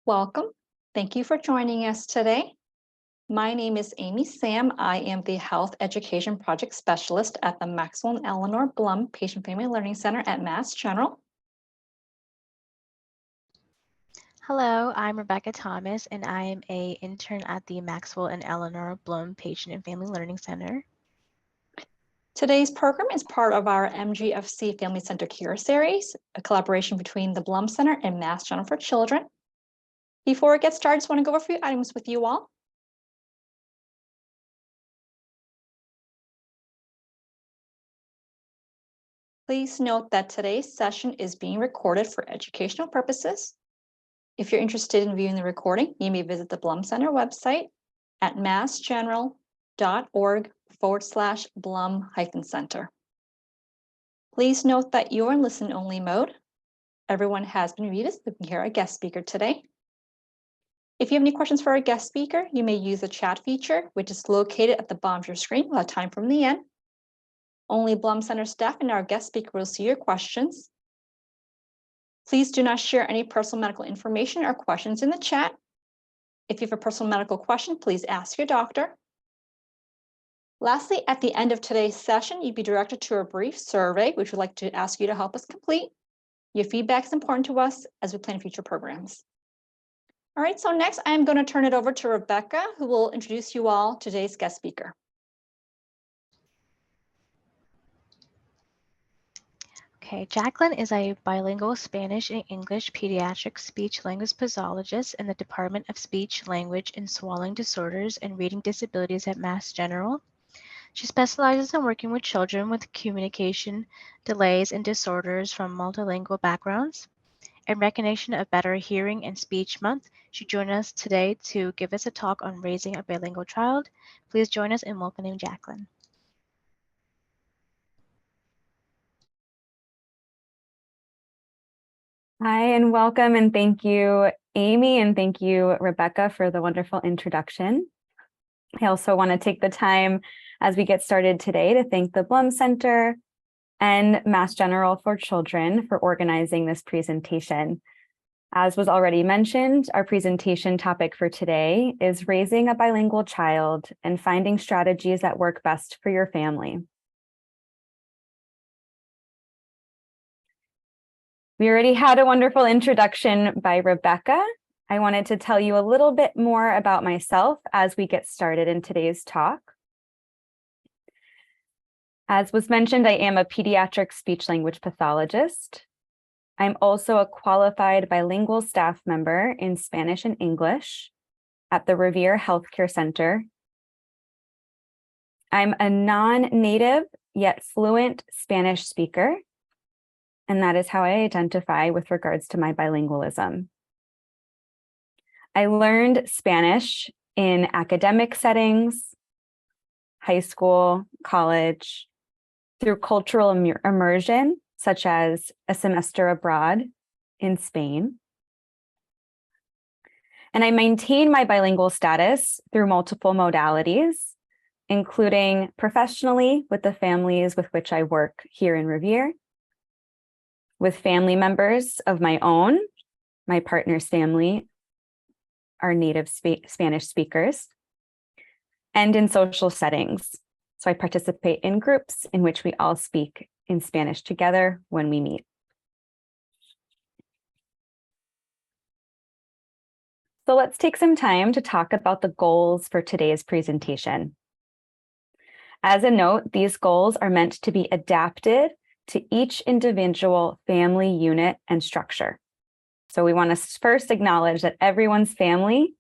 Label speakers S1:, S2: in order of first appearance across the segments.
S1: Welcome. Thank you for joining us today. My name is Amy Sam. I am the Health Education Project Specialist at the Maxwell and Eleanor Blum Patient Family Learning Center at Mass General.
S2: Hello, I'm Rebecca Thomas, and I am an intern at the Maxwell and Eleanor Blum Patient and Family Learning Center.
S1: Today's program is part of our MGFC Family Center Care Series, a collaboration between the Blum Center and Mass General for Children. Before we get started, I just want to go over a few items with you all. Please note that today's session is being recorded for educational purposes. If you're interested in viewing the recording, you may visit the Blum Center website at massgeneral.org/Blum-Center. Please note that you're in listen-only mode. Everyone has been muted so we can hear our guest speaker today. If you have any questions for our guest speaker, you may use the chat feature, which is located at the bottom of your screen. We'll have time from the end. Only Blum Center staff and our guest speaker will see your questions. Please do not share any personal medical information or questions in the chat. If you have a personal medical question, please ask your doctor. Lastly, at the end of today's session, you'd be directed to a brief survey, which we'd like to ask you to help us complete. Your feedback is important to us as we plan future programs. All right, so next I'm going to turn it over to Rebecca, who will introduce you all to today's guest speaker.
S2: Okay, Jacqueline is a bilingual Spanish and English pediatric speech-language pathologist in the Department of Speech, Language, and Swallowing Disorders and Reading Disabilities at Mass General. She specializes in working with children with communication delays and disorders from multilingual backgrounds. In recognition of Better Hearing and Speech Month, she joined us today to give us a talk on raising a bilingual child. Please join us in welcoming Jacqueline.
S3: Hi, and welcome, and thank you, Amy, and thank you, Rebecca, for the wonderful introduction. I also want to take the time as we get started today to thank the Blum Center and Mass General for Children for organizing this presentation. As was already mentioned, our presentation topic for today is raising a bilingual child and finding strategies that work best for your family. We already had a wonderful introduction by Rebecca. I wanted to tell you a little bit more about myself as we get started in today's talk. As was mentioned, I am a pediatric speech-language pathologist. I'm also a qualified bilingual staff member in Spanish and English at the Revere Healthcare Center. I'm a non-native yet fluent Spanish speaker, and that is how I identify with regards to my bilingualism. I learned Spanish in academic settings, high school, college, through cultural immersion, such as a semester abroad in Spain. And I maintain my bilingual status through multiple modalities, including professionally with the families with which I work here in Revere, with family members of my own, my partner's family are native Spanish speakers, and in social settings. So I participate in groups in which we all speak in Spanish together when we meet. So let's take some time to talk about the goals for today's presentation. As a note, these goals are meant to be adapted to each individual family unit and structure. So we want to first acknowledge that everyone's family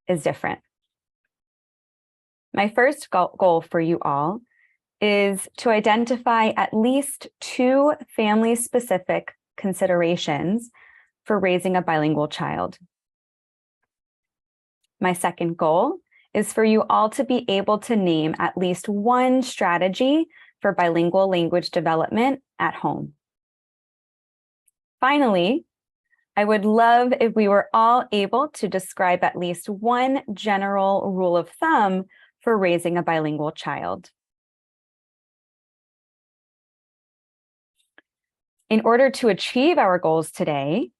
S3: is different. My first goal for you all is to identify at least 2 family-specific considerations for raising a bilingual child. My second goal is for you all to be able to name at least 1 strategy for bilingual language development at home. Finally, I would love if we were all able to describe at least 1 general rule of thumb for raising a bilingual child. In order to achieve our goals today,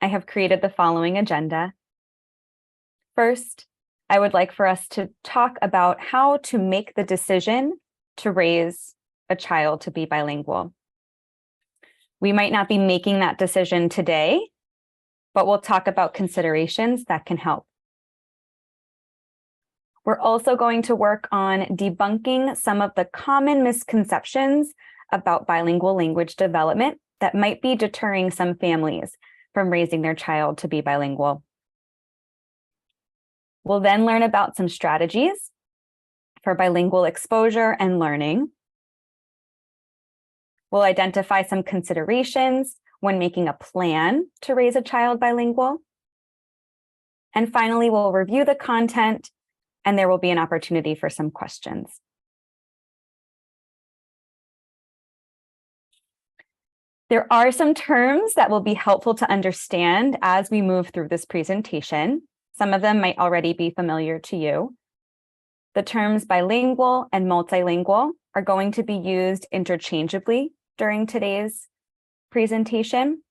S3: I have created the following agenda First, I would like for us to talk about how to make the decision to raise a child to be bilingual. We might not be making that decision today, but we'll talk about considerations that can help. We're also going to work on debunking some of the common misconceptions about bilingual language development that might be deterring some families from raising their child to be bilingual. We'll then learn about some strategies for bilingual exposure and learning. We'll identify some considerations when making a plan to raise a child bilingual. And finally, we'll review the content, and there will be an opportunity for some questions. There are some terms that will be helpful to understand as we move through this presentation. Some of them might already be familiar to you. The terms bilingual and multilingual are going to be used interchangeably during today's presentation.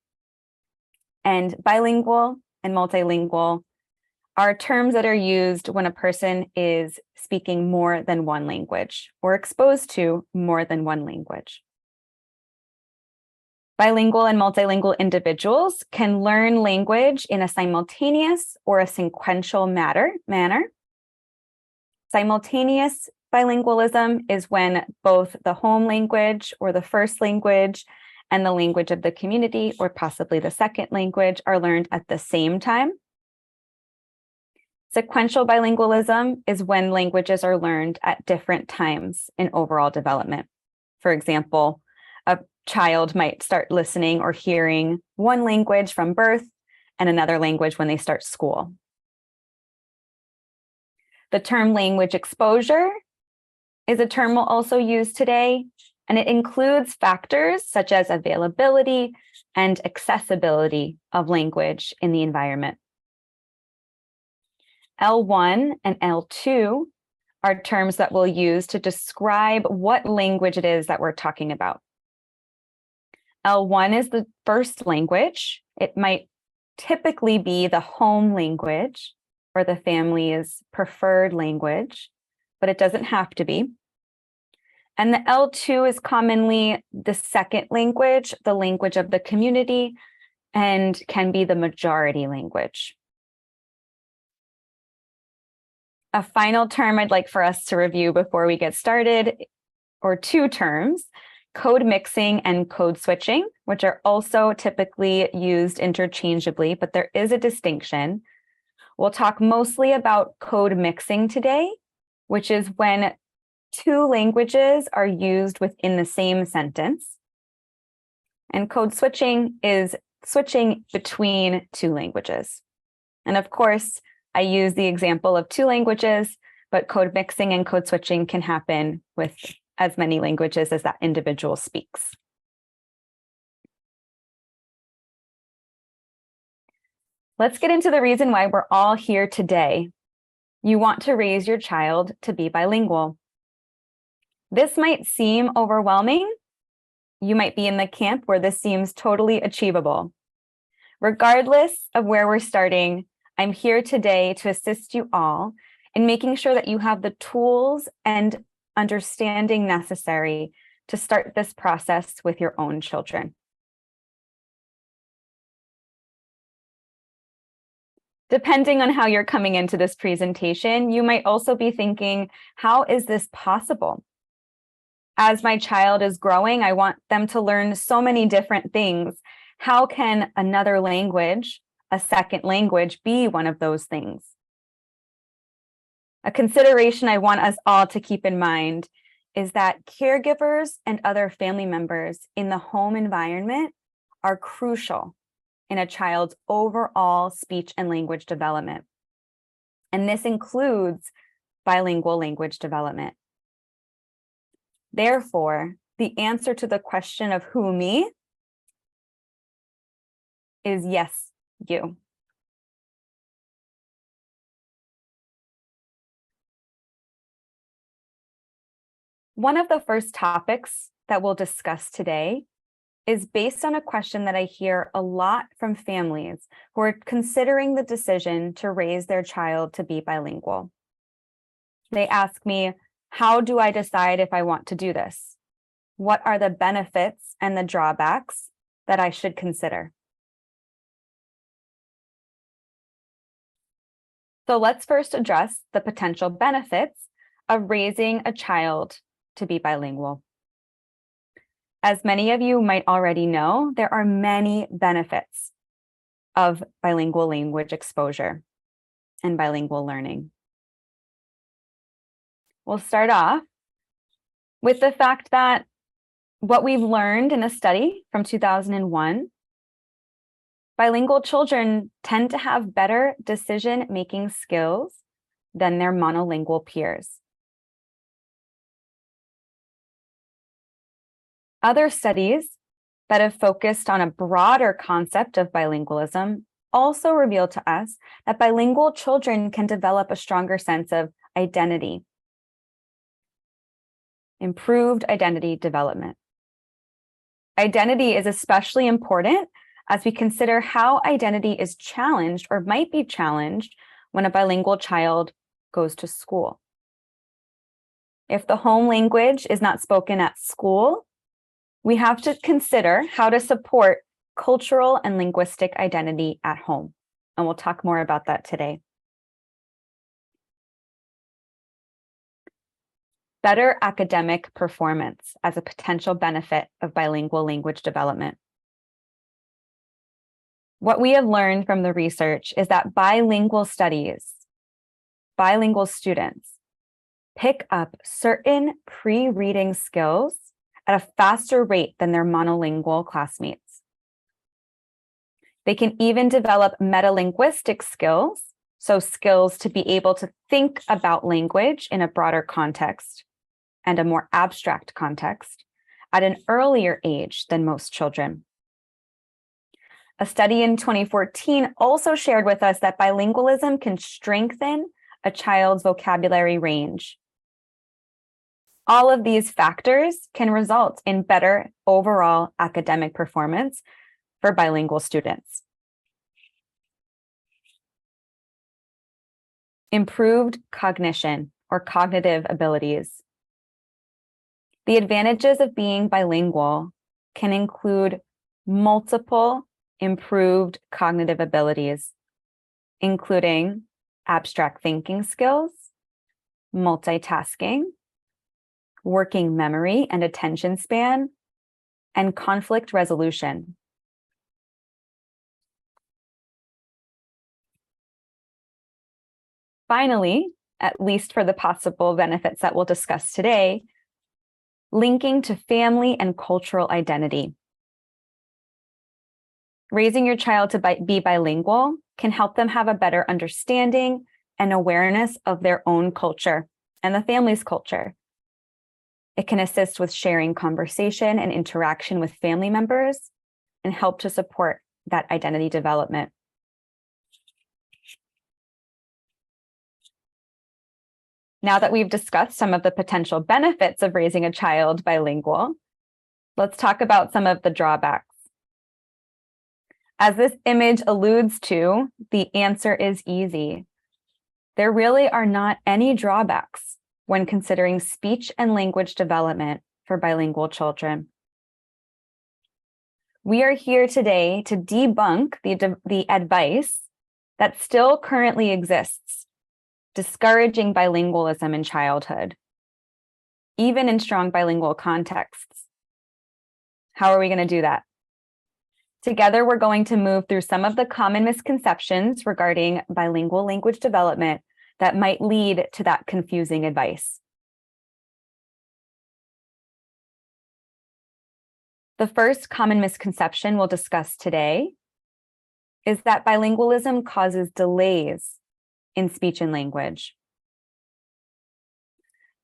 S3: And bilingual and multilingual are terms that are used when a person is speaking more than one language or exposed to more than one language. Bilingual and multilingual individuals can learn language in a simultaneous or a sequential manner. Simultaneous bilingualism is when both the home language or the first language and the language of the community or possibly the second language are learned at the same time. Sequential bilingualism is when languages are learned at different times in overall development. For example, a child might start listening or hearing one language from birth and another language when they start school. The term language exposure is a term we'll also use today, and it includes factors such as availability and accessibility of language in the environment. L1 and L2 are terms that we'll use to describe what language it is that we're talking about. L1 is the first language. It might typically be the home language or the family's preferred language, but it doesn't have to be. And the L2 is commonly the second language, the language of the community, and can be the majority language. A final term I'd like for us to review before we get started, or two terms, code mixing and code switching, which are also typically used interchangeably, but there is a distinction. We'll talk mostly about code mixing today, which is when two languages are used within the same sentence. And code switching is switching between two languages. And of course, I use the example of two languages, but code mixing and code switching can happen with as many languages as that individual speaks. Let's get into the reason why we're all here today. You want to raise your child to be bilingual. This might seem overwhelming. You might be in the camp where this seems totally achievable. Regardless of where we're starting, I'm here today to assist you all in making sure that you have the tools and understanding necessary to start this process with your own children. Depending on how you're coming into this presentation, you might also be thinking, how is this possible? As my child is growing, I want them to learn so many different things. How can another language, a second language, be one of those things? A consideration I want us all to keep in mind is that caregivers and other family members in the home environment are crucial in a child's overall speech and language development. And this includes bilingual language development. Therefore, the answer to the question of who me is yes, you. One of the first topics that we'll discuss today is based on a question that I hear a lot from families who are considering the decision to raise their child to be bilingual. They ask me, how do I decide if I want to do this? What are the benefits and the drawbacks that I should consider? So let's first address the potential benefits of raising a child to be bilingual. As many of you might already know, there are many benefits of bilingual language exposure and bilingual learning. We'll start off with the fact that what we've learned in a study from 2001, bilingual children tend to have better decision-making skills than their monolingual peers. Other studies that have focused on a broader concept of bilingualism also reveal to us that bilingual children can develop a stronger sense of identity, improved identity development. Identity is especially important as we consider how identity is challenged or might be challenged when a bilingual child goes to school. If the home language is not spoken at school, we have to consider how to support cultural and linguistic identity at home. And we'll talk more about that today. Better academic performance as a potential benefit of bilingual language development. What we have learned from the research is that bilingual students pick up certain pre-reading skills at a faster rate than their monolingual classmates. They can even develop metalinguistic skills, so skills to be able to think about language in a broader context and a more abstract context at an earlier age than most children. A study in 2014 also shared with us that bilingualism can strengthen a child's vocabulary range. All of these factors can result in better overall academic performance for bilingual students. Improved cognition or cognitive abilities. The advantages of being bilingual can include multiple improved cognitive abilities, including abstract thinking skills, multitasking, working memory and attention span, and conflict resolution. Finally, at least for the possible benefits that we'll discuss today, linking to family and cultural identity. Raising your child to be bilingual can help them have a better understanding and awareness of their own culture and the family's culture. It can assist with sharing conversation and interaction with family members and help to support that identity development. Now that we've discussed some of the potential benefits of raising a child bilingual, let's talk about some of the drawbacks. As this image alludes to, the answer is easy. There really are not any drawbacks when considering speech and language development for bilingual children. We are here today to debunk the advice that still currently exists, discouraging bilingualism in childhood, even in strong bilingual contexts. How are we going to do that? Together, we're going to move through some of the common misconceptions regarding bilingual language development that might lead to that confusing advice. The first common misconception we'll discuss today is that bilingualism causes delays in speech and language.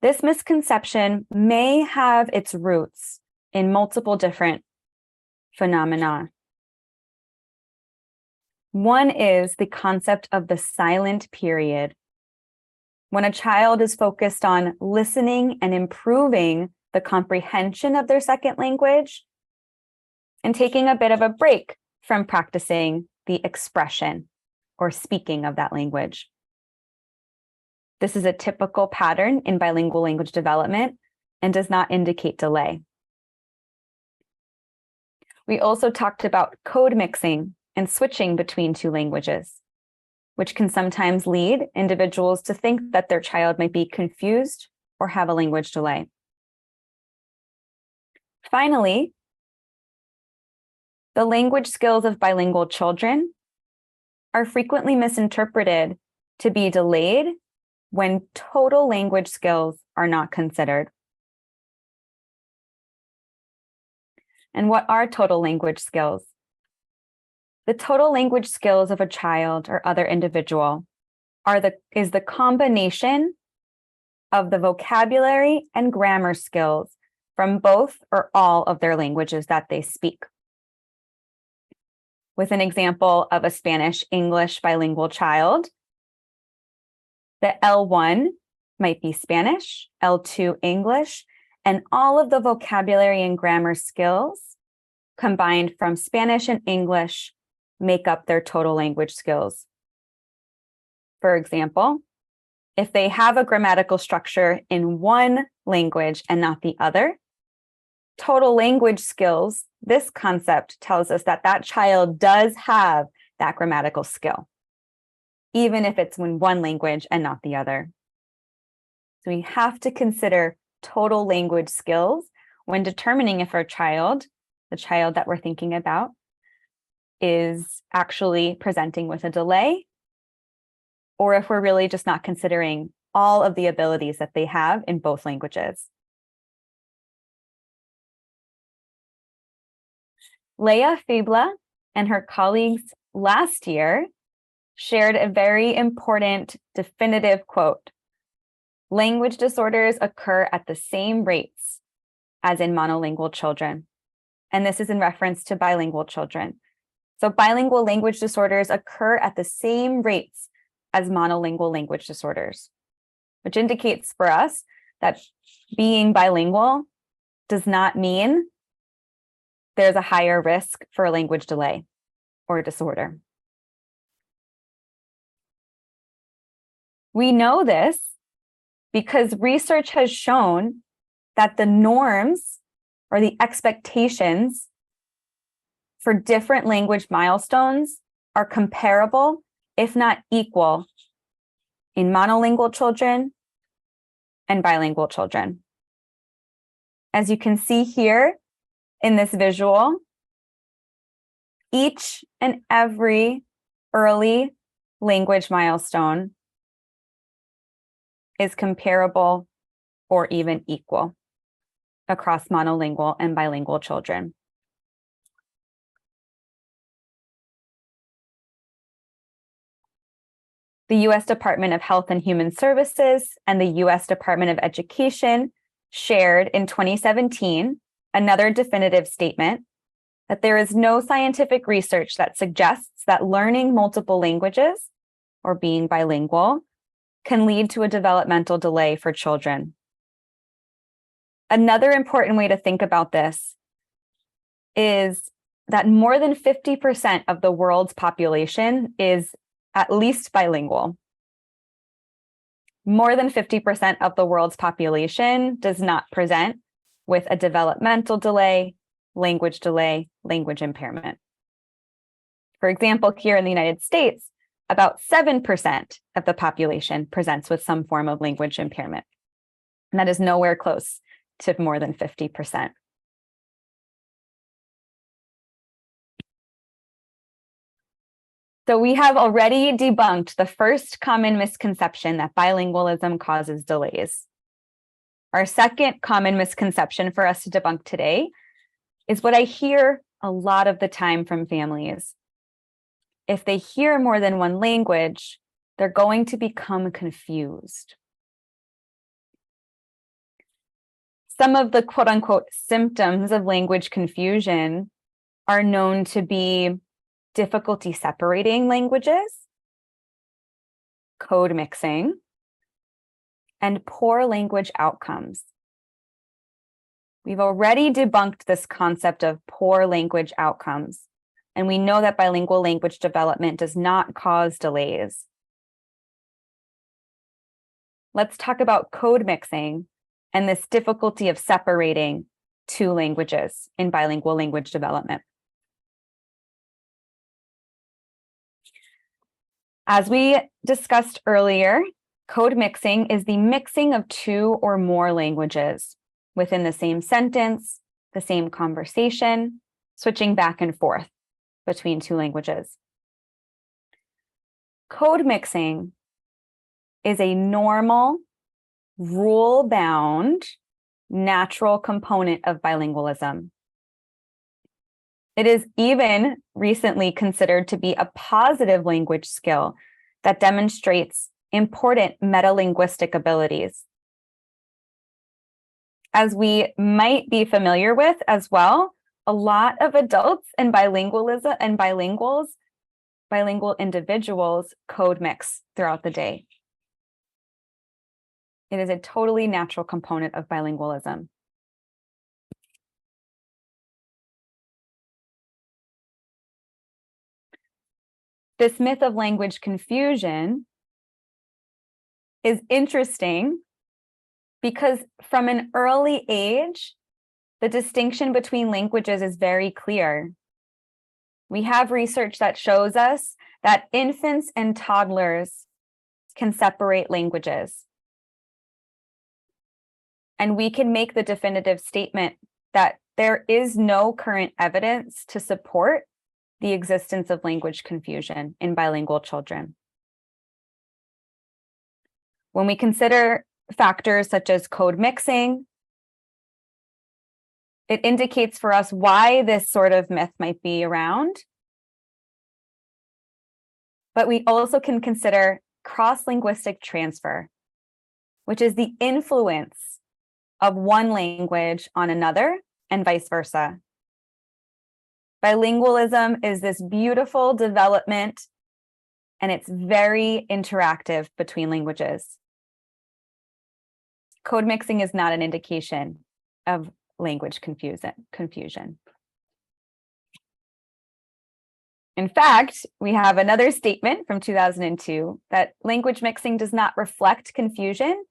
S3: This misconception may have its roots in multiple different phenomena. One is the concept of the silent period. When a child is focused on listening and improving the comprehension of their second language, and taking a bit of a break from practicing the expression or speaking of that language. This is a typical pattern in bilingual language development and does not indicate delay. We also talked about code mixing and switching between two languages, which can sometimes lead individuals to think that their child might be confused or have a language delay. Finally, the language skills of bilingual children are frequently misinterpreted to be delayed when total language skills are not considered. And what are total language skills? The total language skills of a child or other individual is the combination of the vocabulary and grammar skills from both or all of their languages that they speak. With an example of a Spanish-English bilingual child, the L1 might be Spanish, L2 English, and all of the vocabulary and grammar skills combined from Spanish and English make up their total language skills. For example, if they have a grammatical structure in one language and not the other, total language skills, this concept tells us that that child does have that grammatical skill, even if it's in one language and not the other. So we have to consider total language skills when determining if our child, the child that we're thinking about, is actually presenting with a delay, or if we're really just not considering all of the abilities that they have in both languages. Leah Fibla and her colleagues last year shared a very important definitive quote. Language disorders occur at the same rates as in monolingual children. And this is in reference to bilingual children. So bilingual language disorders occur at the same rates as monolingual language disorders, which indicates for us that being bilingual does not mean there's a higher risk for a language delay or disorder. We know this because research has shown that the norms or the expectations for different language milestones are comparable, if not equal, in monolingual children and bilingual children. As you can see here in this visual, each and every early language milestone is comparable or even equal across monolingual and bilingual children. The U.S. Department of Health and Human Services and the U.S. Department of Education shared in 2017 another definitive statement that there is no scientific research that suggests that learning multiple languages or being bilingual can lead to a developmental delay for children. Another important way to think about this is that more than 50% of the world's population is at least bilingual. More than 50% of the world's population does not present with a developmental delay, language impairment. For example, here in the United States, about 7% of the population presents with some form of language impairment. And that is nowhere close to more than 50%. So we have already debunked the first common misconception that bilingualism causes delays. Our second common misconception for us to debunk today is what I hear a lot of the time from families. If they hear more than one language, they're going to become confused. Some of the quote unquote symptoms of language confusion are known to be difficulty separating languages, code mixing, and poor language outcomes. We've already debunked this concept of poor language outcomes, and we know that bilingual language development does not cause delays. Let's talk about code mixing and this difficulty of separating two languages in bilingual language development. As we discussed earlier, code mixing is the mixing of two or more languages within the same sentence, the same conversation, switching back and forth between two languages. Code mixing is a normal, rule-bound, natural component of bilingualism. It is even recently considered to be a positive language skill that demonstrates important metalinguistic abilities. As we might be familiar with as well, a lot of adults and bilingualism and bilingual individuals code mix throughout the day. It is a totally natural component of bilingualism. This myth of language confusion is interesting because from an early age, the distinction between languages is very clear. We have research that shows us that infants and toddlers can separate languages. And we can make the definitive statement that there is no current evidence to support the existence of language confusion in bilingual children. When we consider factors such as code mixing, it indicates for us why this sort of myth might be around. But we also can consider cross-linguistic transfer, which is the influence of one language on another and vice versa. Bilingualism is this beautiful development, and it's very interactive between languages. Code mixing is not an indication of language confusion. In fact, we have another statement from 2002 that language mixing does not reflect confusion,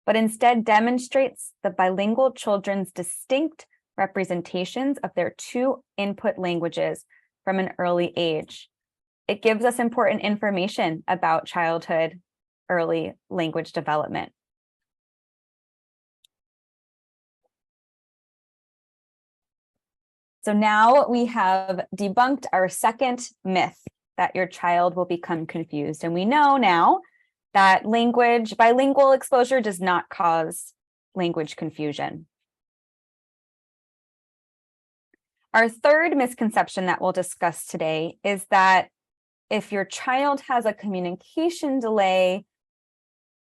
S3: but instead demonstrates the bilingual children's distinct representations of their two input languages from an early age. It gives us important information about childhood, early language development. So now we have debunked our second myth that your child will become confused. And we know now that bilingual exposure does not cause language confusion. Our third misconception that we'll discuss today is that if your child has a communication delay,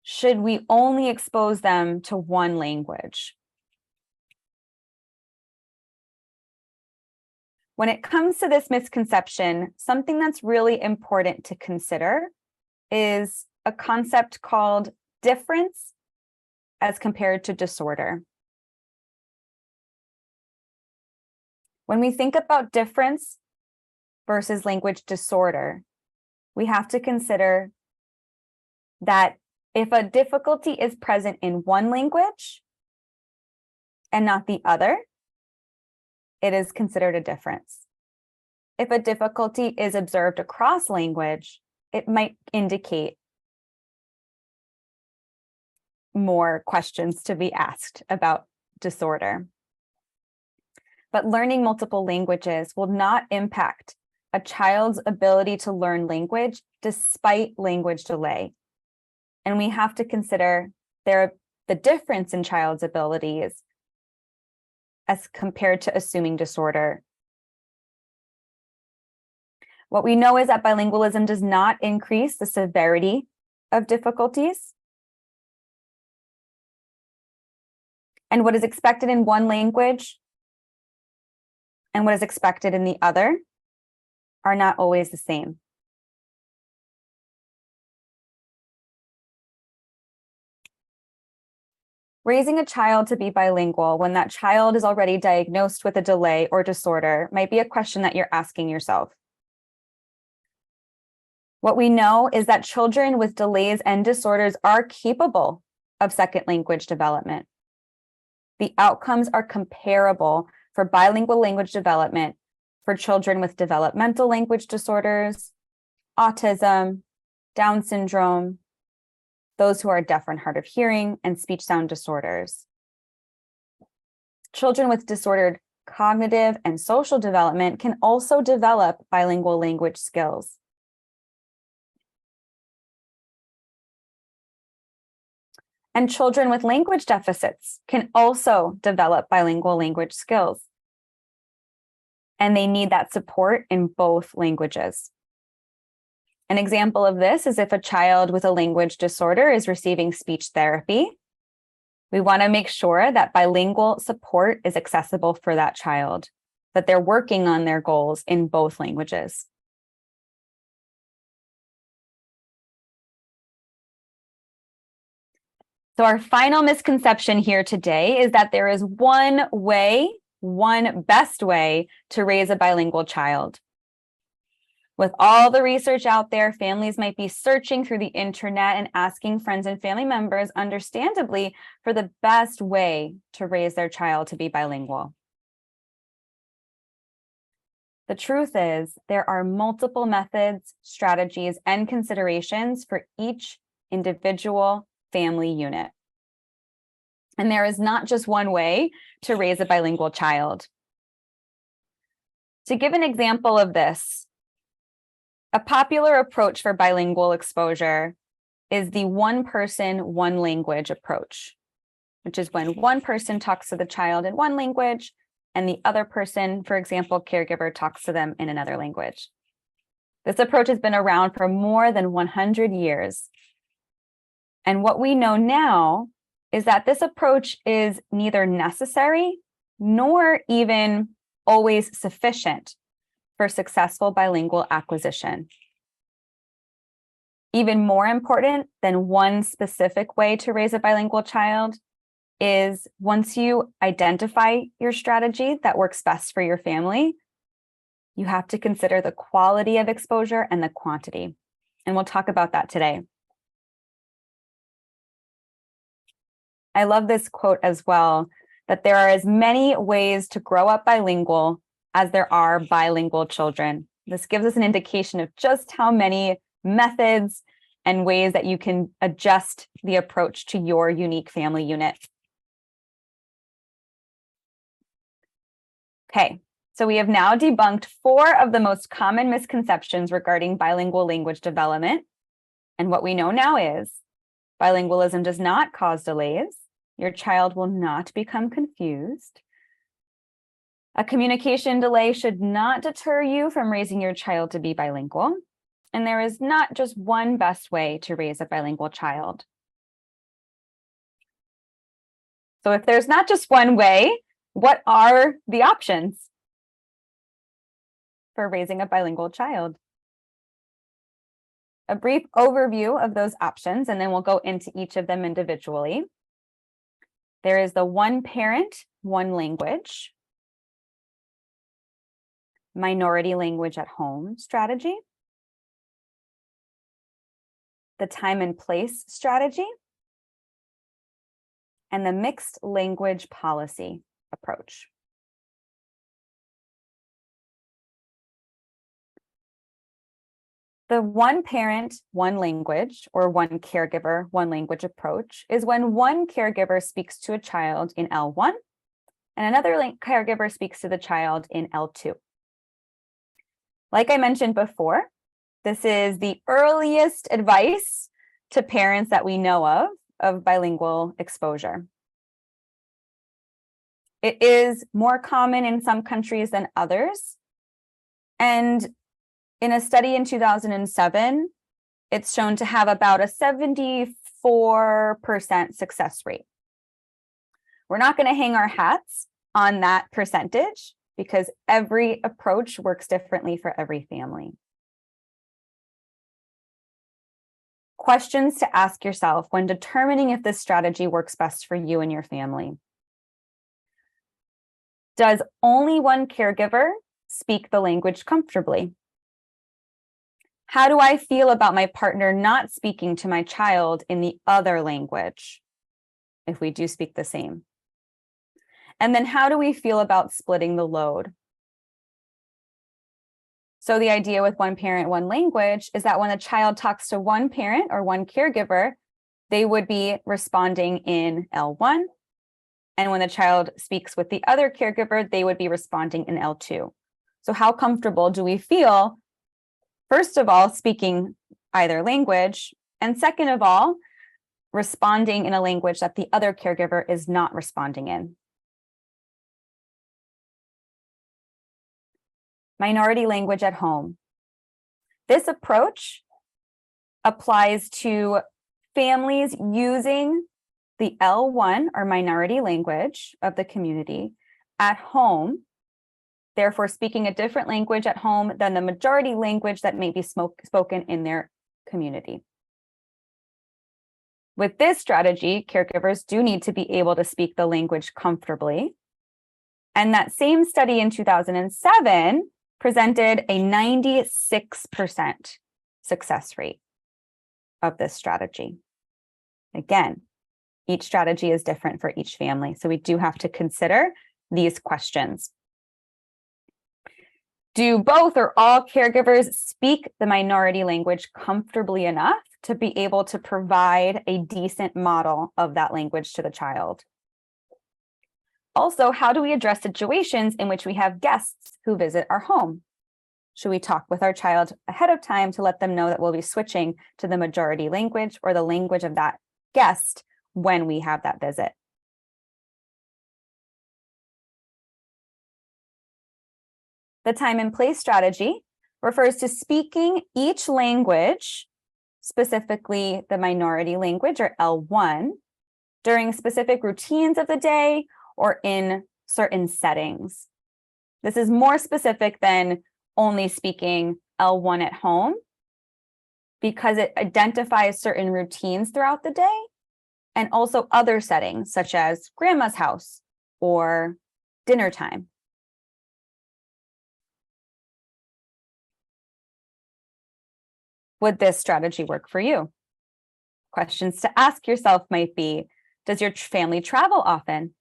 S3: should we only expose them to one language? When it comes to this misconception, something that's really important to consider is a concept called difference as compared to disorder. When we think about difference versus language disorder, we have to consider that if a difficulty is present in one language and not the other, it is considered a difference. If a difficulty is observed across language, it might indicate more questions to be asked about disorder. But learning multiple languages will not impact a child's ability to learn language despite language delay. And we have to consider the difference in child's abilities as compared to assuming disorder. What we know is that bilingualism does not increase the severity of difficulties. And what is expected in one language and what is expected in the other are not always the same. Raising a child to be bilingual when that child is already diagnosed with a delay or disorder might be a question that you're asking yourself. What we know is that children with delays and disorders are capable of second language development. The outcomes are comparable for bilingual language development for children with developmental language disorders, autism, Down syndrome, those who are deaf and hard of hearing, and speech sound disorders. Children with disordered cognitive and social development can also develop bilingual language skills. And children with language deficits can also develop bilingual language skills. And they need that support in both languages. An example of this is if a child with a language disorder is receiving speech therapy, we want to make sure that bilingual support is accessible for that child, that they're working on their goals in both languages. So our final misconception here today is that there is one way, one best way to raise a bilingual child. With all the research out there, families might be searching through the internet and asking friends and family members, understandably, for the best way to raise their child to be bilingual. The truth is, there are multiple methods, strategies, and considerations for each individual family unit. And there is not just one way to raise a bilingual child. To give an example of this, a popular approach for bilingual exposure is the one person, one language approach, which is when one person talks to the child in one language and the other person, for example, caregiver, talks to them in another language. This approach has been around for more than 100 years. And what we know now is that this approach is neither necessary nor even always sufficient for successful bilingual acquisition. Even more important than one specific way to raise a bilingual child is once you identify your strategy that works best for your family, you have to consider the quality of exposure and the quantity. And we'll talk about that today. I love this quote as well, that there are as many ways to grow up bilingual as there are bilingual children. This gives us an indication of just how many methods and ways that you can adjust the approach to your unique family unit. Okay, so we have now debunked 4 of the most common misconceptions regarding bilingual language development. And what we know now is bilingualism does not cause delays. Your child will not become confused. A communication delay should not deter you from raising your child to be bilingual. And there is not just one best way to raise a bilingual child. So if there's not just one way, what are the options for raising a bilingual child? A brief overview of those options, and then we'll go into each of them individually. There is the one parent, one language, minority language at home strategy, the time and place strategy, and the mixed language policy approach. The one parent, one language, or one caregiver, one language approach is when one caregiver speaks to a child in L1 and another caregiver speaks to the child in L2. Like I mentioned before, this is the earliest advice to parents that we know of bilingual exposure. It is more common in some countries than others. And in a study in 2007, it's shown to have about a 74% success rate. We're not going to hang our hats on that percentage because every approach works differently for every family. Questions to ask yourself when determining if this strategy works best for you and your family. Does only one caregiver speak the language comfortably? How do I feel about my partner not speaking to my child in the other language, if we do speak the same? And then how do we feel about splitting the load? So the idea with one parent, one language is that when a child talks to one parent or one caregiver, they would be responding in L1. And when the child speaks with the other caregiver, they would be responding in L2. So how comfortable do we feel, first of all, speaking either language, and second of all, responding in a language that the other caregiver is not responding in? Minority language at home. This approach applies to families using the L1 or minority language of the community at home, therefore speaking a different language at home than the majority language that may be spoken in their community. With this strategy, caregivers do need to be able to speak the language comfortably. And that same study in 2007 presented a 96% success rate of this strategy. Again, each strategy is different for each family, so we do have to consider these questions. Do both or all caregivers speak the minority language comfortably enough to be able to provide a decent model of that language to the child? Also, how do we address situations in which we have guests who visit our home? Should we talk with our child ahead of time to let them know that we'll be switching to the majority language or the language of that guest when we have that visit? The time and place strategy refers to speaking each language, specifically the minority language or L1, during specific routines of the day or in certain settings. This is more specific than only speaking L1 at home because it identifies certain routines throughout the day and also other settings such as grandma's house or dinner time. Would this strategy work for you? Questions to ask yourself might be, does your family travel often?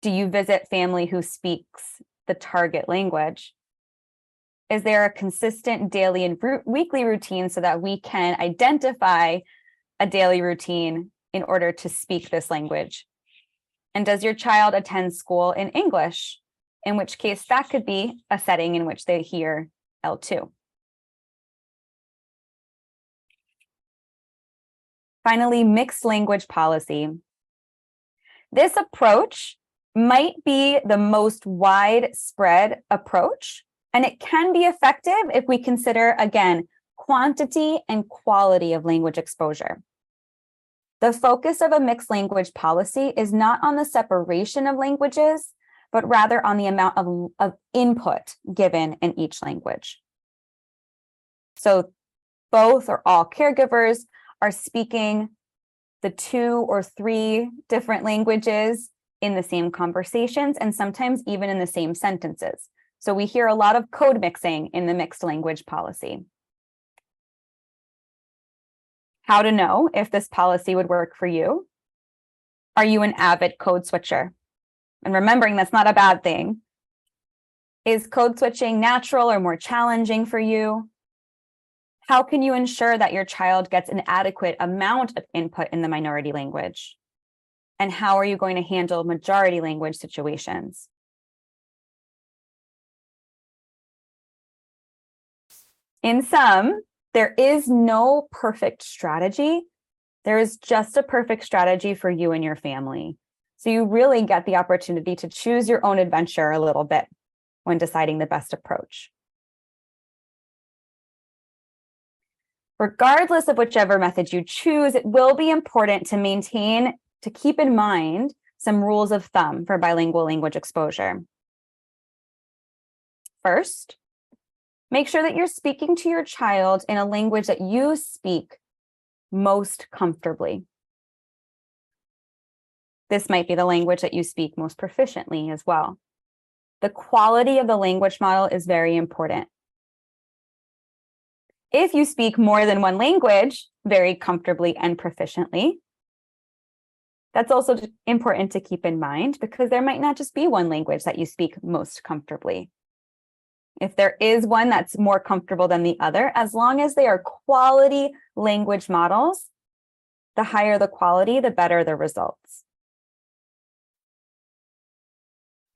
S3: Do you visit family who speaks the target language? Is there a consistent daily and weekly routine so that we can identify a daily routine in order to speak this language? And does your child attend school in English? In which case that could be a setting in which they hear L2. Finally, mixed language policy. This approach might be the most widespread approach, and it can be effective if we consider, again, quantity and quality of language exposure. The focus of a mixed language policy is not on the separation of languages, but rather on the amount of input given in each language. So both or all caregivers are speaking the 2 or 3 different languages in the same conversations and sometimes even in the same sentences. So we hear a lot of code mixing in the mixed language policy. How to know if this policy would work for you? Are you an avid code switcher? And remembering that's not a bad thing. Is code switching natural or more challenging for you? How can you ensure that your child gets an adequate amount of input in the minority language? And how are you going to handle majority language situations? In sum, there is no perfect strategy. There is just a perfect strategy for you and your family. So you really get the opportunity to choose your own adventure a little bit when deciding the best approach. Regardless of whichever method you choose, it will be important to keep in mind some rules of thumb for bilingual language exposure. First, Make sure that you're speaking to your child in a language that you speak most comfortably. This might be the language that you speak most proficiently as well. The quality of the language model is very important. If you speak more than one language very comfortably and proficiently, that's also important to keep in mind because there might not just be one language that you speak most comfortably. If there is one that's more comfortable than the other, as long as they are quality language models, the higher the quality, the better the results.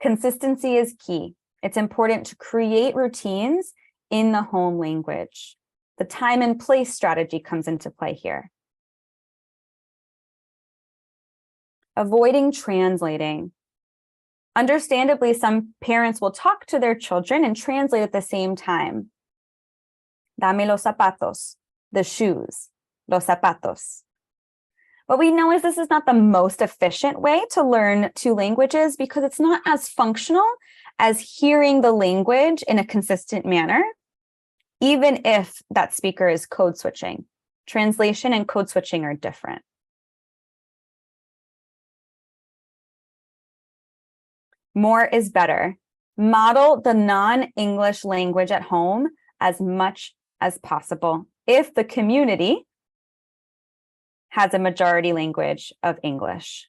S3: Consistency is key. It's important to create routines in the home language. The time and place strategy comes into play here. Avoiding translating. Understandably, some parents will talk to their children and translate at the same time. Dame los zapatos, the shoes, los zapatos. What we know is this is not the most efficient way to learn two languages because it's not as functional as hearing the language in a consistent manner, even if that speaker is code switching. Translation and code switching are different. More is better. Model the non-English language at home as much as possible if the community has a majority language of English.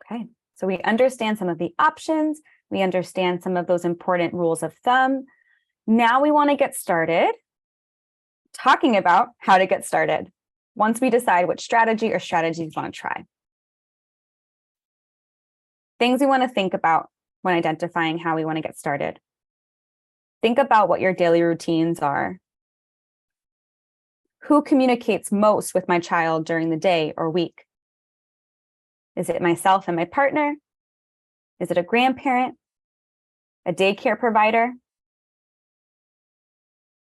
S3: Okay, so we understand some of the options. We understand some of those important rules of thumb. Now we want to get started talking about how to get started once we decide which strategy or strategies we want to try. Things we want to think about when identifying how we want to get started. Think about what your daily routines are. Who communicates most with my child during the day or week? Is it myself and my partner? Is it a grandparent? A daycare provider?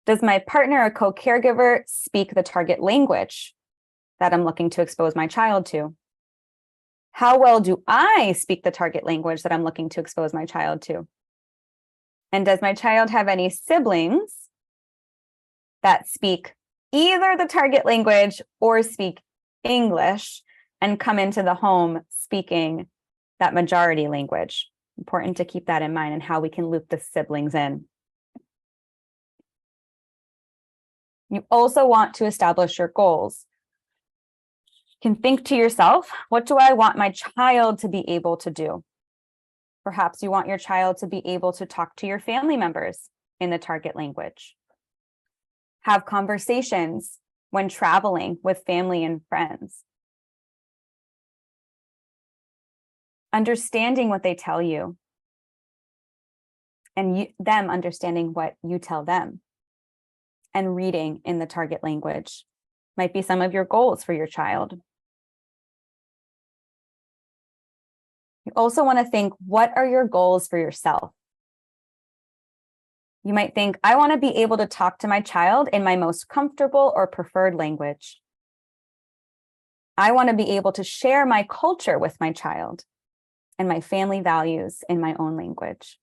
S3: Does my partner or co-caregiver speak the target language that I'm looking to expose my child to? How well do I speak the target language that I'm looking to expose my child to? And does my child have any siblings that speak either the target language or speak English and come into the home speaking that majority language? Important to keep that in mind and how we can loop the siblings in. You also want to establish your goals. You can think to yourself, what do I want my child to be able to do? Perhaps you want your child to be able to talk to your family members in the target language. Have conversations when traveling with family and friends. Understanding what they tell you and them understanding what you tell them. And reading in the target language might be some of your goals for your child. You also want to think, what are your goals for yourself? You might think, I want to be able to talk to my child in my most comfortable or preferred language. I want to be able to share my culture with my child and my family values in my own language.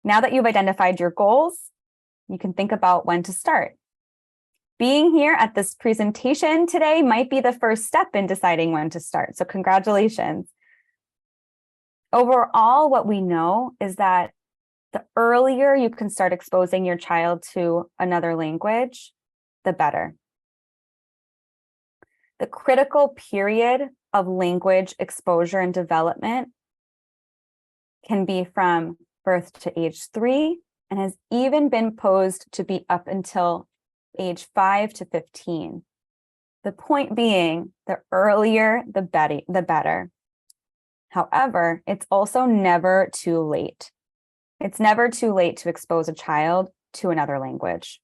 S3: Now that you've identified your goals, you can think about when to start. Being here at this presentation today might be the first step in deciding when to start. So congratulations. Overall, what we know is that the earlier you can start exposing your child to another language, the better. The critical period of language exposure and development can be from birth to age 3 and has even been posed to be up until age 5 to 15. The point being, the earlier, the better. However, it's also never too late. It's never too late to expose a child to another language.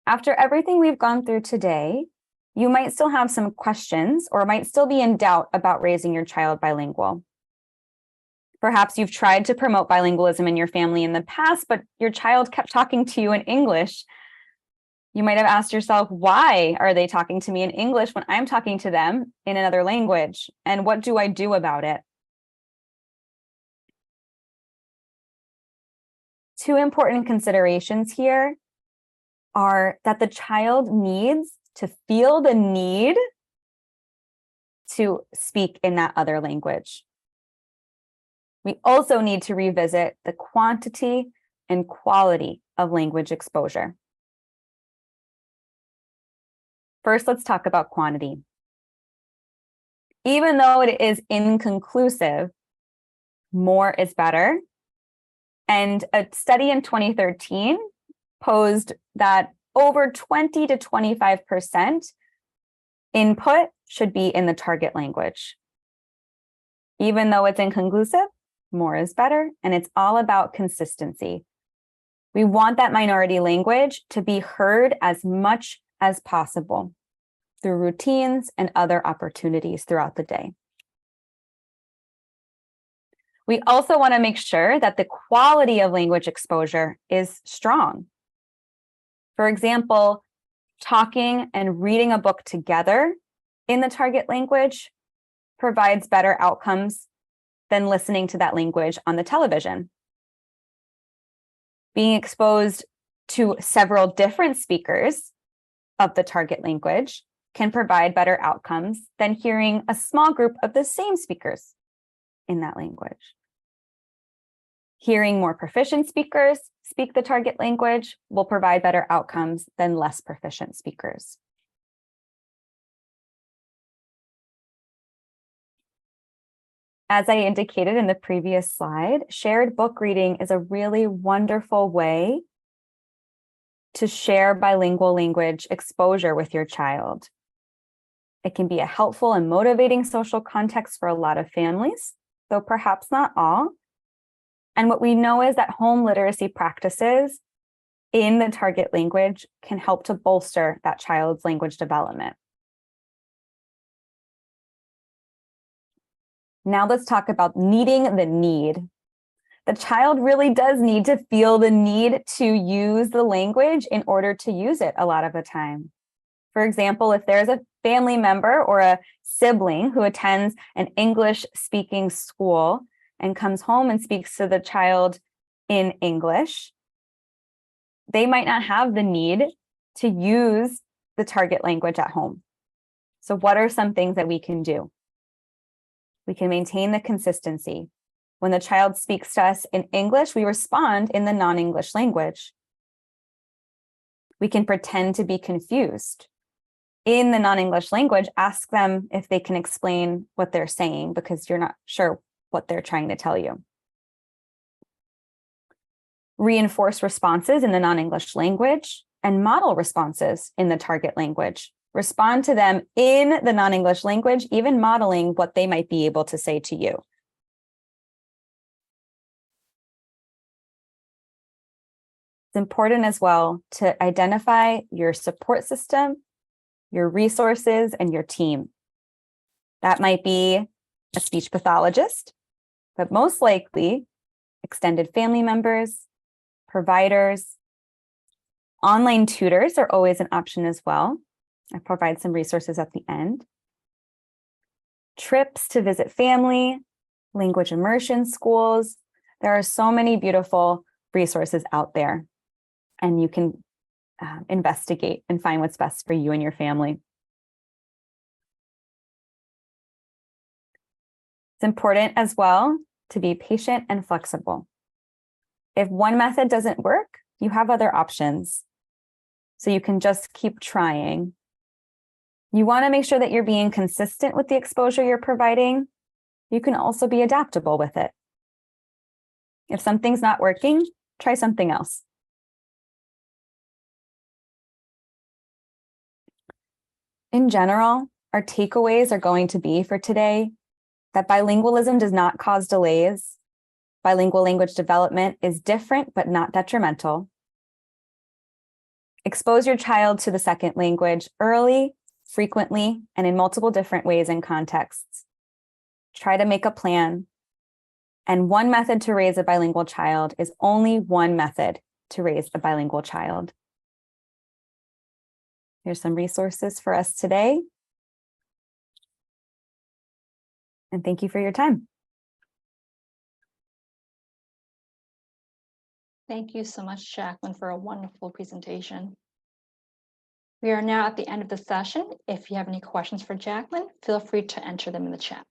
S3: After everything we've gone through today, you might still have some questions or might still be in doubt about raising your child bilingual. Perhaps you've tried to promote bilingualism in your family in the past, but your child kept talking to you in English. You might have asked yourself, why are they talking to me in English when I'm talking to them in another language? And what do I do about it? Two important considerations here are that the child needs to feel the need to speak in that other language. We also need to revisit the quantity and quality of language exposure. First, let's talk about quantity. Even though it is inconclusive, more is better. And a study in 2013 posed that over 20 to 25% input should be in the target language. Even though it's inconclusive, more is better, and it's all about consistency. We want that minority language to be heard as much as possible through routines and other opportunities throughout the day. We also want to make sure that the quality of language exposure is strong. For example, talking and reading a book together in the target language provides better outcomes than listening to that language on the television. Being exposed to several different speakers of the target language can provide better outcomes than hearing a small group of the same speakers in that language. Hearing more proficient speakers speak the target language will provide better outcomes than less proficient speakers. As I indicated in the previous slide, shared book reading is a really wonderful way to share bilingual language exposure with your child. It can be a helpful and motivating social context for a lot of families, though perhaps not all. And what we know is that home literacy practices in the target language can help to bolster that child's language development. Now let's talk about meeting the need. The child really does need to feel the need to use the language in order to use it a lot of the time. For example, if there's a family member or a sibling who attends an English-speaking school and comes home and speaks to the child in English, they might not have the need to use the target language at home. So what are some things that we can do? We can maintain the consistency. When the child speaks to us in English, we respond in the non-English language. We can pretend to be confused. In the non-English language, ask them if they can explain what they're saying because you're not sure what they're trying to tell you. Reinforce responses in the non-English language and model responses in the target language. Respond to them in the non-English language, even modeling what they might be able to say to you. It's important as well to identify your support system, your resources, and your team. That might be a speech pathologist, but most likely extended family members, providers. Online tutors are always an option as well. I provide some resources at the end. Trips to visit family, language immersion schools. There are so many beautiful resources out there, and you can investigate and find what's best for you and your family. It's important as well to be patient and flexible. If one method doesn't work, you have other options. So you can just keep trying. You want to make sure that you're being consistent with the exposure you're providing. You can also be adaptable with it. If something's not working, try something else. In general, our takeaways are going to be for today that bilingualism does not cause delays. Bilingual language development is different but not detrimental. Expose your child to the second language early, frequently, and in multiple different ways and contexts. Try to make a plan. And one method to raise a bilingual child is only one method to raise a bilingual child. Here's some resources for us today. And thank you for your time.
S1: Thank you so much, Jacqueline, for a wonderful presentation. We are now at the end of the session. If you have any questions for Jacqueline, feel free to enter them in the chat.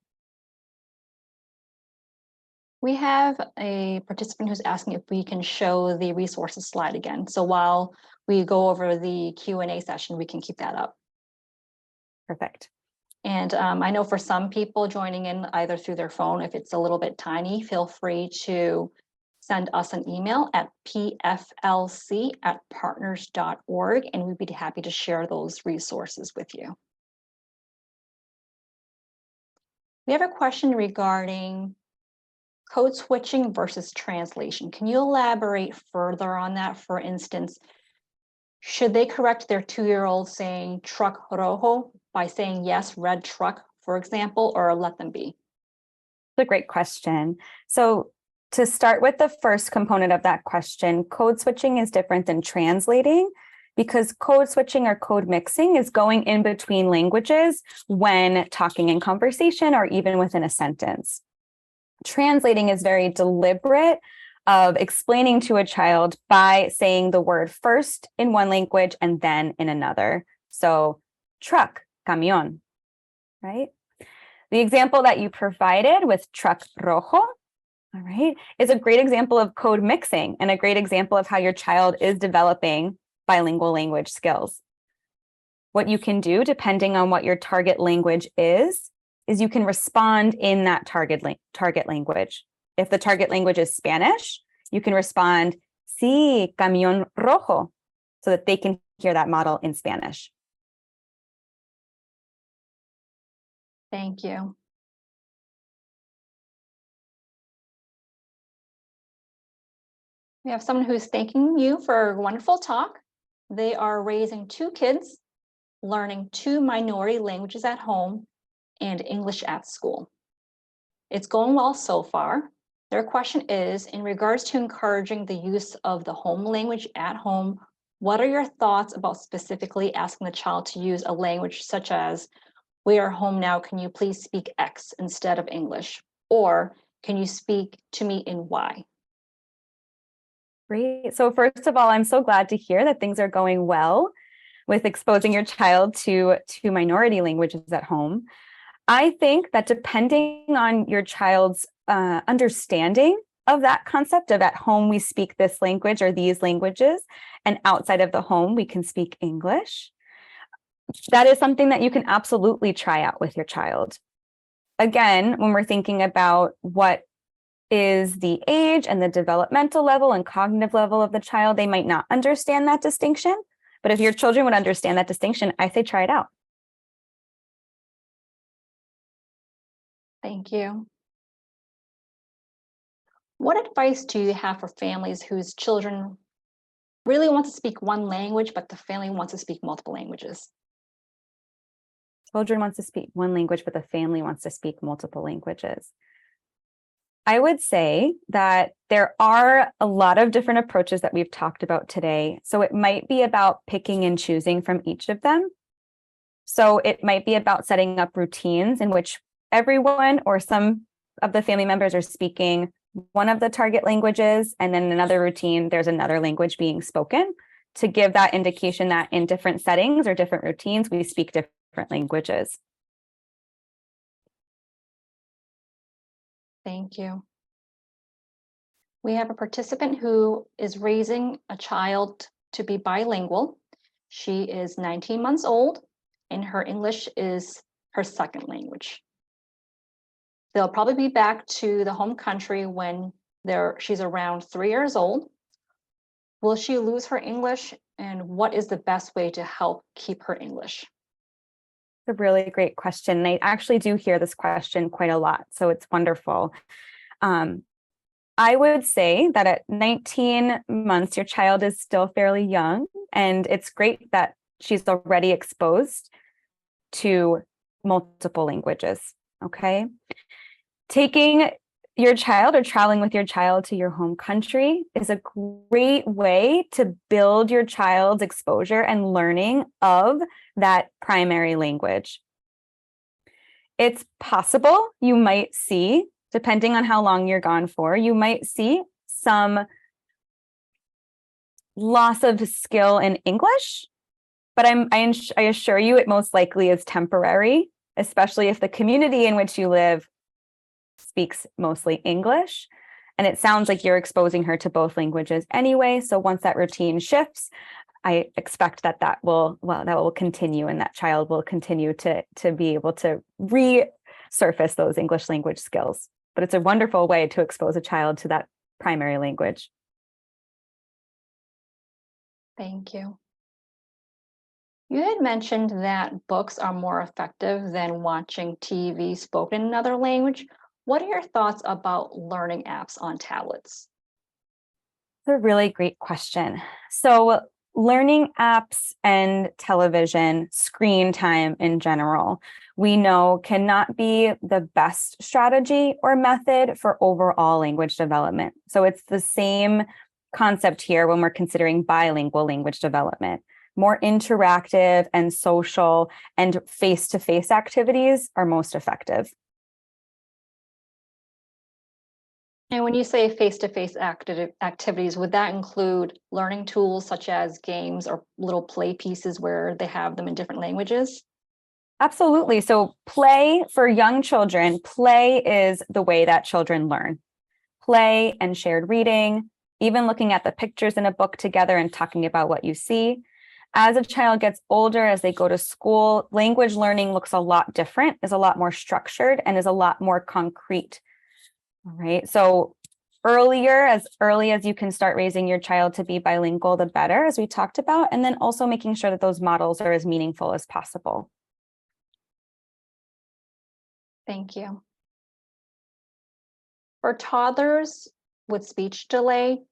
S1: We have a participant who's asking if we can show the resources slide again. So while we go over the Q&A session, we can keep that up.
S3: Perfect.
S1: And I know for some people joining in either through their phone, if it's a little bit tiny, feel free to send us an email at pflc@partners.org, and we'd be happy to share those resources with you. We have a question regarding code switching versus translation. Can you elaborate further on that? For instance, should they correct their 2-year-old saying truck rojo by saying yes, red truck, for example, or let them be?
S3: That's a great question. So to start with the first component of that question, code switching is different than translating, because code switching or code mixing is going in between languages when talking in conversation or even within a sentence. Translating is very deliberate of explaining to a child by saying the word first in one language and then in another. So truck, camión, right? The example that you provided with truck rojo, all right, is a great example of code mixing and a great example of how your child is developing bilingual language skills. What you can do, depending on what your target language is you can respond in that target language. If the target language is Spanish, you can respond, sí, camión rojo, so that they can hear that model in Spanish.
S1: Thank you. We have someone who's thanking you for a wonderful talk. They are raising 2 kids, learning 2 minority languages at home and English at school. It's going well so far. Their question is, in regards to encouraging the use of the home language at home, what are your thoughts about specifically asking the child to use a language such as, we are home now, can you please speak X instead of English? Or can you speak to me in Y?
S3: Great. So first of all, I'm so glad to hear that things are going well with exposing your child to minority languages at home. I think that depending on your child's understanding of that concept of at home we speak this language or these languages, and outside of the home we can speak English, that is something that you can absolutely try out with your child. Again, when we're thinking about what is the age and the developmental level and cognitive level of the child, they might not understand that distinction. But if your children would understand that distinction, I say try it out.
S1: Thank you. What advice do you have for families whose children really want to speak one language, but the family wants to speak multiple languages?
S3: Children wants to speak one language, but the family wants to speak multiple languages. I would say that there are a lot of different approaches that we've talked about today. So it might be about picking and choosing from each of them. So it might be about setting up routines in which everyone or some of the family members are speaking one of the target languages, and then another routine, there's another language being spoken, to give that indication that in different settings or different routines, we speak different languages.
S1: Thank you. We have a participant who is raising a child to be bilingual. She is 19 months old, and her English is her second language. They'll probably be back to the home country when she's around 3 years old. Will she lose her English, and what is the best way to help keep her English?
S3: It's a really great question. And I actually do hear this question quite a lot, so it's wonderful. I would say that at 19 months, your child is still fairly young, and it's great that she's already exposed to multiple languages, okay? Taking your child or traveling with your child to your home country is a great way to build your child's exposure and learning of that primary language. It's possible you might see, depending on how long you're gone for, you might see some loss of skill in English, but I assure you it most likely is temporary, especially if the community in which you live speaks mostly English. And it sounds like you're exposing her to both languages anyway. So once that routine shifts, I expect that will continue, and that child will continue to be able to resurface those English language skills. But it's a wonderful way to expose a child to that primary language.
S1: Thank you. You had mentioned that books are more effective than watching TV spoken in another language. What are your thoughts about learning apps on tablets?
S3: It's a really great question. So learning apps and television, screen time in general, we know cannot be the best strategy or method for overall language development. So it's the same concept here when we're considering bilingual language development. More interactive and social and face-to-face activities are most effective.
S1: And when you say face-to-face activities, would that include learning tools such as games or little play pieces where they have them in different languages?
S3: Absolutely. So play for young children, play is the way that children learn. Play and shared reading, even looking at the pictures in a book together and talking about what you see. As a child gets older, as they go to school, language learning looks a lot different, is a lot more structured, and is a lot more concrete. All right. So as early as you can start raising your child to be bilingual, the better, as we talked about, and then also making sure that those models are as meaningful as possible.
S1: Thank you. For toddlers with speech delay,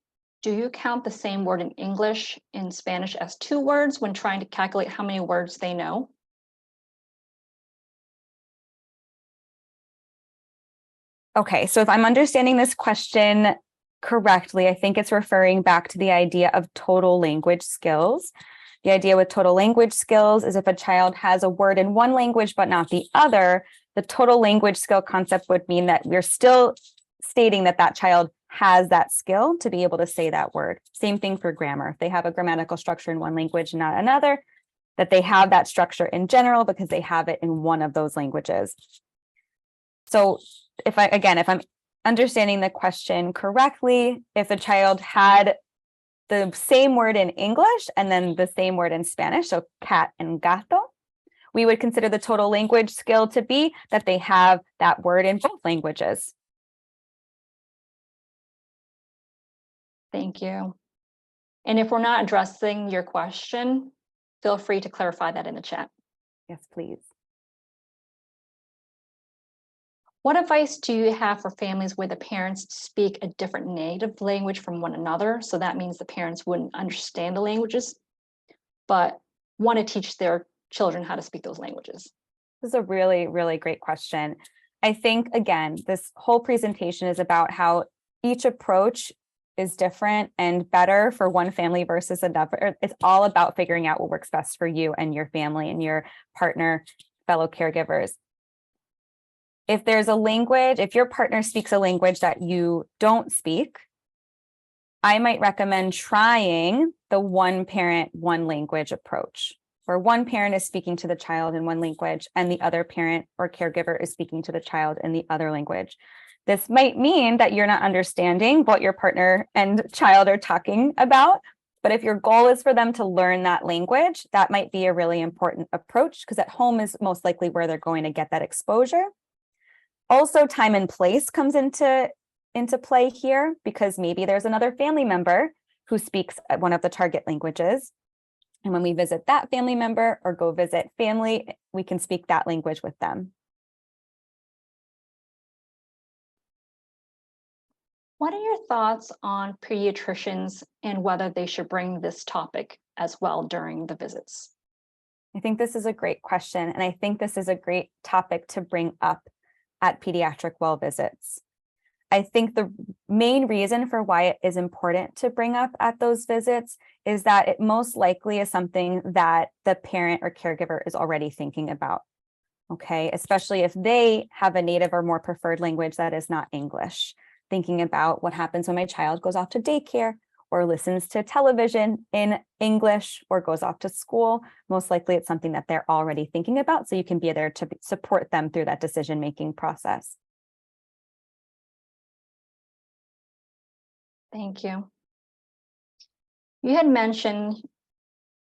S1: do you count the same word in English and Spanish as 2 words when trying to calculate how many words they know?
S3: Okay, so if I'm understanding this question correctly, I think it's referring back to the idea of total language skills. The idea with total language skills is if a child has a word in one language but not the other, the total language skill concept would mean that we're still stating that that child has that skill to be able to say that word. Same thing for grammar. If they have a grammatical structure in one language and not another, that they have that structure in general because they have it in one of those languages. So if I'm understanding the question correctly, if a child had the same word in English and then the same word in Spanish, so cat and gato, we would consider the total language skill to be that they have that word in both languages.
S1: Thank you. And if we're not addressing your question, feel free to clarify that in the chat.
S3: Yes, please.
S1: What advice do you have for families where the parents speak a different native language from one another? So that means the parents wouldn't understand the languages, but want to teach their children how to speak those languages.
S3: This is a really, really great question. I think, again, this whole presentation is about how each approach is different and better for one family versus another. It's all about figuring out what works best for you and your family and your partner, fellow caregivers. If there's a language, if your partner speaks a language that you don't speak, I might recommend trying the one parent, one language approach, where one parent is speaking to the child in one language and the other parent or caregiver is speaking to the child in the other language. This might mean that you're not understanding what your partner and child are talking about, but if your goal is for them to learn that language, that might be a really important approach because at home is most likely where they're going to get that exposure. Also, time and place comes into play here because maybe there's another family member who speaks one of the target languages. And when we visit that family member or go visit family, we can speak that language with them.
S1: What are your thoughts on pediatricians and whether they should bring this topic as well during the visits?
S3: I think this is a great question, and I think this is a great topic to bring up at pediatric well visits. I think the main reason for why it is important to bring up at those visits is that it most likely is something that the parent or caregiver is already thinking about. Okay, especially if they have a native or more preferred language that is not English, thinking about what happens when my child goes off to daycare or listens to television in English or goes off to school. Most likely it's something that they're already thinking about, so you can be there to support them through that decision-making process.
S1: Thank you. You had mentioned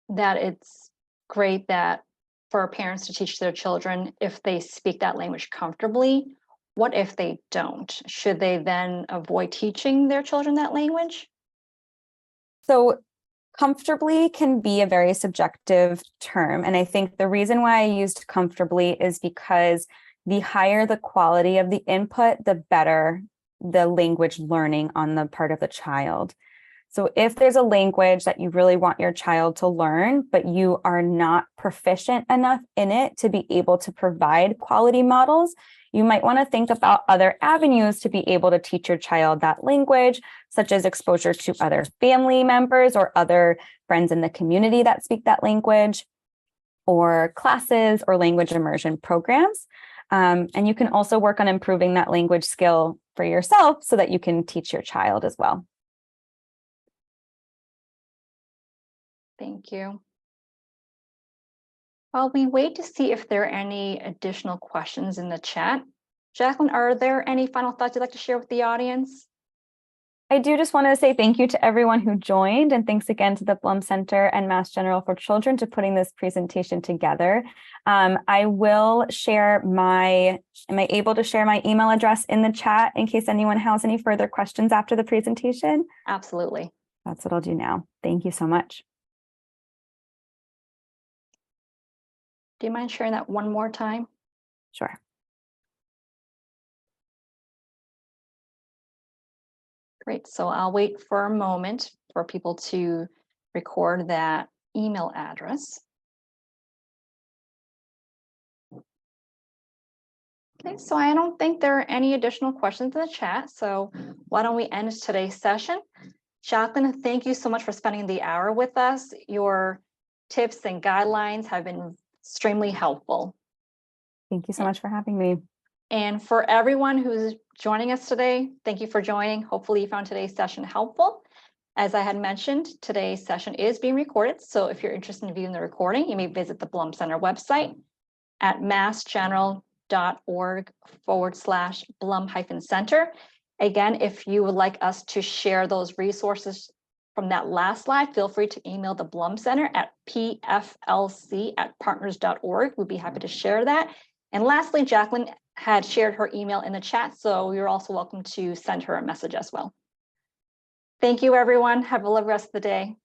S1: that it's great that for parents to teach their children if they speak that language comfortably. What if they don't? Should they then avoid teaching their children that language?
S3: So comfortably can be a very subjective term. And I think the reason why I used comfortably is because the higher the quality of the input, the better the language learning on the part of the child. So if there's a language that you really want your child to learn, but you are not proficient enough in it to be able to provide quality models, you might want to think about other avenues to be able to teach your child that language, such as exposure to other family members or other friends in the community that speak that language, or classes or language immersion programs. And you can also work on improving that language skill for yourself so that you can teach your child as well.
S1: Thank you. While we wait to see if there are any additional questions in the chat, Jacqueline, are there any final thoughts you'd like to share with the audience?
S3: I do just want to say thank you to everyone who joined, and thanks again to the Blum Center and Mass General for Children to putting this presentation together. I will share am I able to share my email address in the chat in case anyone has any further questions after the presentation?
S1: Absolutely.
S3: That's what I'll do now. Thank you so much.
S1: Do you mind sharing that one more time?
S3: Sure.
S1: Great. So I'll wait for a moment for people to record that email address. Okay, so I don't think there are any additional questions in the chat. So why don't we end today's session? Jacqueline, thank you so much for spending the hour with us. Your tips and guidelines have been extremely helpful.
S3: Thank you so much for having me.
S1: And for everyone who's joining us today, thank you for joining. Hopefully you found today's session helpful. As I had mentioned, today's session is being recorded. So if you're interested in viewing the recording, you may visit the Blum Center website at massgeneral.org/Blum-Center. Again, if you would like us to share those resources from that last slide, feel free to email the Blum Center at pflc@partners.org. We'd be happy to share that. And lastly, Jacqueline had shared her email in the chat, so you're also welcome to send her a message as well. Thank you, everyone. Have a lovely rest of the day.